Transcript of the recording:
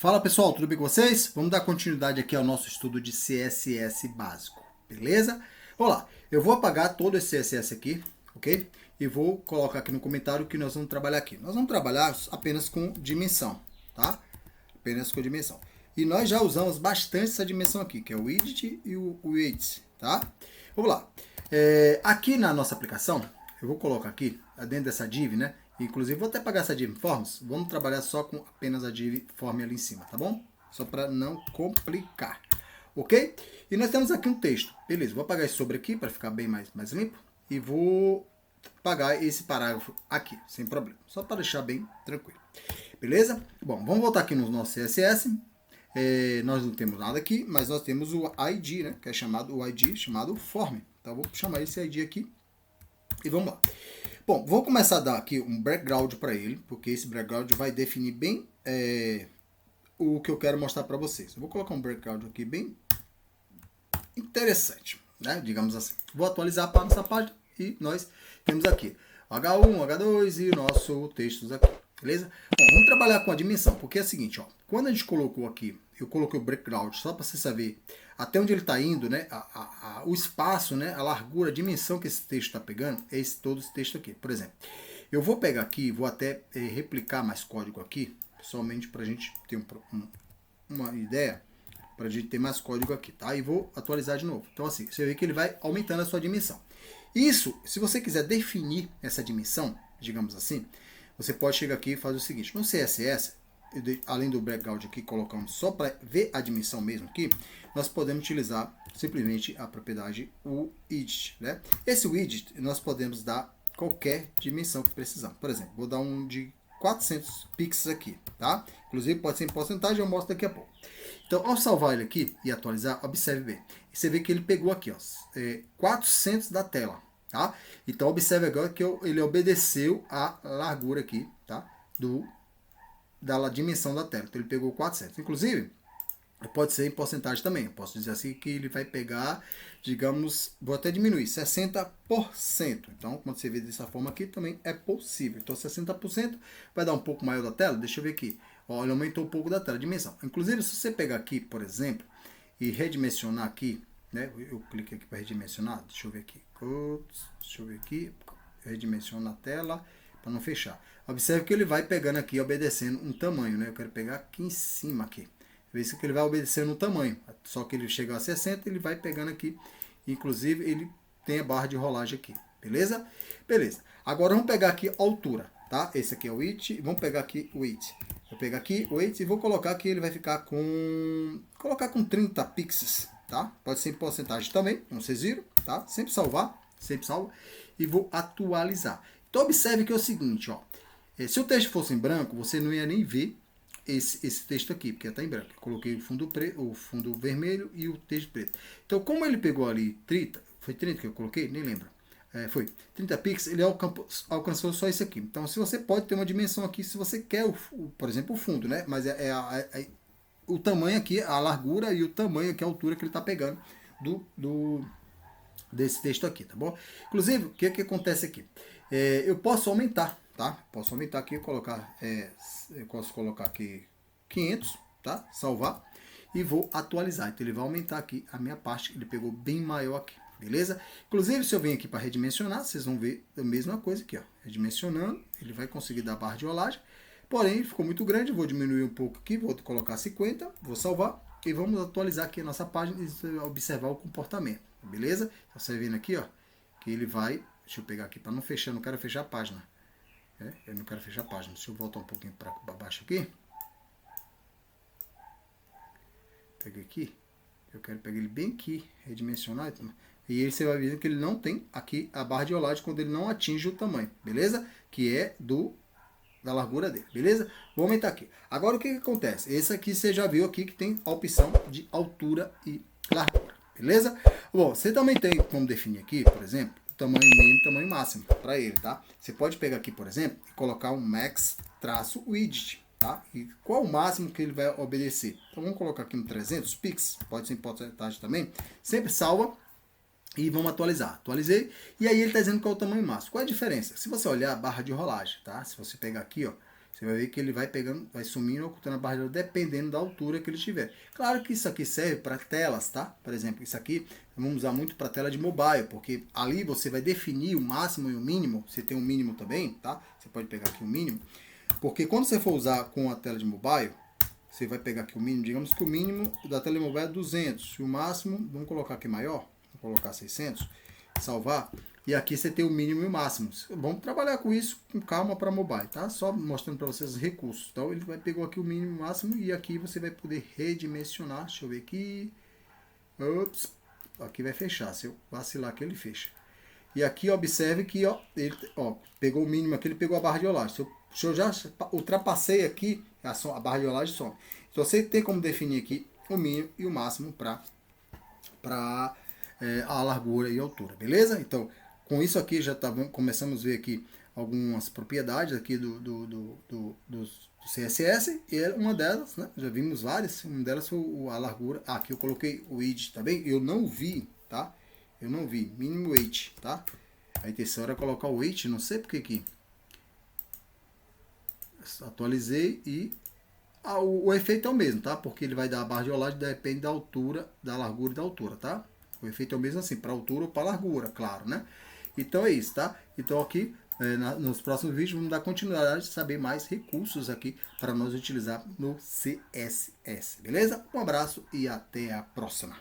Fala pessoal, tudo bem com vocês? Vamos dar continuidade aqui ao nosso estudo de CSS básico, beleza? Vamos lá, eu vou apagar todo esse CSS aqui, ok? E vou colocar aqui no comentário o que nós vamos trabalhar aqui. Nós vamos trabalhar apenas com dimensão, tá? Apenas com dimensão. E nós já usamos bastante essa dimensão aqui, que é o widget e o width, tá? Vamos lá. Aqui na nossa aplicação, eu vou colocar aqui, dentro dessa div, né? Inclusive, vou até apagar essa div forms. Vamos trabalhar só com apenas a div form ali em cima, tá bom? Só para não complicar, ok? E nós temos aqui um texto. Beleza, vou apagar esse sobre aqui para ficar bem mais limpo. E vou apagar esse parágrafo aqui, sem problema. Só para deixar bem tranquilo. Beleza? Bom, vamos voltar aqui no nosso CSS. Nós não temos nada aqui, mas nós temos o ID, né? Que é chamado o ID, chamado form. Então, vou chamar esse ID aqui e vamos lá. Bom, vou começar a dar aqui um background para ele, porque esse background vai definir bem o que eu quero mostrar para vocês. Eu vou colocar um background aqui bem interessante, né? Digamos assim. Vou atualizar para nossa página e nós temos aqui H1, H2 e o nosso textos aqui, beleza? Bom, vamos trabalhar com a dimensão, porque é o seguinte, ó, quando a gente colocou aqui, eu coloquei o background só para você saber até onde ele está indo, né? O espaço, né? A largura, a dimensão que esse texto está pegando, é todo esse texto aqui. Por exemplo, eu vou pegar aqui, vou até replicar mais código aqui, somente para a gente ter uma ideia, para a gente ter mais código aqui, tá? E vou atualizar de novo. Então assim, você vê que ele vai aumentando a sua dimensão. Isso, se você quiser definir essa dimensão, digamos assim, você pode chegar aqui e fazer o seguinte, no CSS, além do background aqui, colocamos só para ver a dimensão mesmo aqui, nós podemos utilizar simplesmente a propriedade o widget, né? Esse widget nós podemos dar qualquer dimensão que precisamos. Por exemplo, vou dar um de 400 pixels aqui, tá? Inclusive pode ser em porcentagem, eu mostro daqui a pouco. Então, ao salvar ele aqui e atualizar, observe bem. Você vê que ele pegou aqui, ó, 400 da tela, tá? Então, observe agora que ele obedeceu a largura aqui, tá? Da dimensão da tela. Então, ele pegou 400. Inclusive, pode ser em porcentagem também. Eu posso dizer assim que ele vai pegar, digamos, vou até diminuir, 60%. Então, quando você vê dessa forma aqui, também é possível. Então, 60% vai dar um pouco maior da tela. Deixa eu ver aqui. Ó, ele aumentou um pouco da tela, a dimensão. Inclusive, se você pegar aqui, por exemplo, e redimensionar aqui, né? Eu cliquei aqui para redimensionar. Deixa eu ver aqui. Deixa eu ver aqui. Redimensiona a tela para não fechar. Observe que ele vai pegando aqui, obedecendo um tamanho, né? Eu quero pegar aqui em cima aqui. Isso que ele vai obedecer no tamanho. Só que ele chega a 60, ele vai pegando aqui. Inclusive, ele tem a barra de rolagem aqui. Beleza? Beleza. Agora, vamos pegar aqui a altura. Tá? Esse aqui é o width. Vamos pegar aqui o width. Vou pegar aqui o width e vou colocar aqui. Ele vai ficar com... Colocar com 30 pixels. Tá? Pode ser em porcentagem também. Como vocês viram. Tá? Sempre salvar. Sempre salvo. E vou atualizar. Então, observe que é o seguinte. Ó. Se o texto fosse em branco, você não ia nem ver esse texto aqui, porque está em branco. Eu coloquei o fundo vermelho e o texto preto. Então, como ele pegou ali 30, foi 30 que eu coloquei? Nem lembro. Foi 30 pixels, ele alcançou só isso aqui. Então, se você pode ter uma dimensão aqui, se você quer, por exemplo, o fundo, né? Mas o tamanho aqui, a largura e o tamanho aqui, a altura que ele está pegando desse texto aqui, tá bom? Inclusive, o que acontece aqui? Eu posso aumentar, tá? Posso aumentar aqui e eu posso colocar aqui 500, tá? Salvar e vou atualizar. Então ele vai aumentar aqui a minha parte, ele pegou bem maior aqui, beleza? Inclusive, se eu venho aqui para redimensionar, vocês vão ver a mesma coisa aqui, ó. Redimensionando, ele vai conseguir dar barra de rolagem. Porém, ficou muito grande, vou diminuir um pouco aqui, vou colocar 50, vou salvar e vamos atualizar aqui a nossa página e observar o comportamento, beleza? Então, você vendo aqui, ó, que ele vai, deixa eu pegar aqui para não fechar, não quero fechar a página. Eu não quero fechar a página. Deixa eu voltar um pouquinho para baixo aqui. Peguei aqui. Eu quero pegar ele bem aqui, redimensionar. E aí você vai ver que ele não tem aqui a barra de rolagem quando ele não atinge o tamanho, beleza? Que é da largura dele, beleza? Vou aumentar aqui. Agora o que acontece? Esse aqui você já viu aqui que tem a opção de altura e largura, beleza? Bom, você também tem como definir aqui, por exemplo, tamanho mínimo e tamanho máximo para ele, tá? Você pode pegar aqui, por exemplo, e colocar um max-widget, tá? E qual o máximo que ele vai obedecer? Então vamos colocar aqui no 300 pixels, pode ser em porcentagem também. Sempre salva e vamos atualizar. Atualizei e aí ele está dizendo qual é o tamanho máximo. Qual é a diferença? Se você olhar a barra de rolagem, tá? Se você pegar aqui, ó, Você vai ver que ele vai pegando, vai sumindo, ocultando a barra de olagem, dependendo da altura que ele tiver. Claro que isso aqui serve para telas, tá? Por exemplo, isso aqui vamos usar muito para tela de mobile, porque ali você vai definir o máximo e o mínimo. Você tem um mínimo também, tá? Você pode pegar aqui o mínimo. Porque quando você for usar com a tela de mobile, você vai pegar aqui o mínimo, digamos que o mínimo da tela de mobile é 200, e o máximo, vamos colocar aqui maior, vamos colocar 600, salvar, e aqui você tem o mínimo e o máximo. Vamos trabalhar com isso com calma para mobile, tá? Só mostrando para vocês os recursos. Então ele vai pegar aqui o mínimo e o máximo, e aqui você vai poder redimensionar, deixa eu ver aqui, ops, aqui vai fechar, se eu vacilar aqui ele fecha. E aqui observe que ó, ele pegou o mínimo aqui, ele pegou a barra de rolagem. Se eu já ultrapassei aqui, a barra de rolagem some. Então você tem como definir aqui o mínimo e o máximo para a largura e altura, beleza? Então, com isso aqui já começamos a ver aqui algumas propriedades aqui do CSS, e uma delas, né, já vimos várias, uma delas foi a largura. Aqui eu coloquei o width, tá bem? Eu não vi, tá? Eu não vi, mínimo weight, tá? A intenção era colocar o weight, não sei porque aqui. Atualizei e o efeito é o mesmo, tá? Porque ele vai dar a barra de rolagem, depende da altura, da largura e da altura, tá? O efeito é o mesmo assim, para altura ou para largura, claro, né? Então é isso, tá? Então aqui, nos próximos vídeos, vamos dar continuidade, saber mais recursos aqui para nós utilizar no CSS, beleza? Um abraço e até a próxima.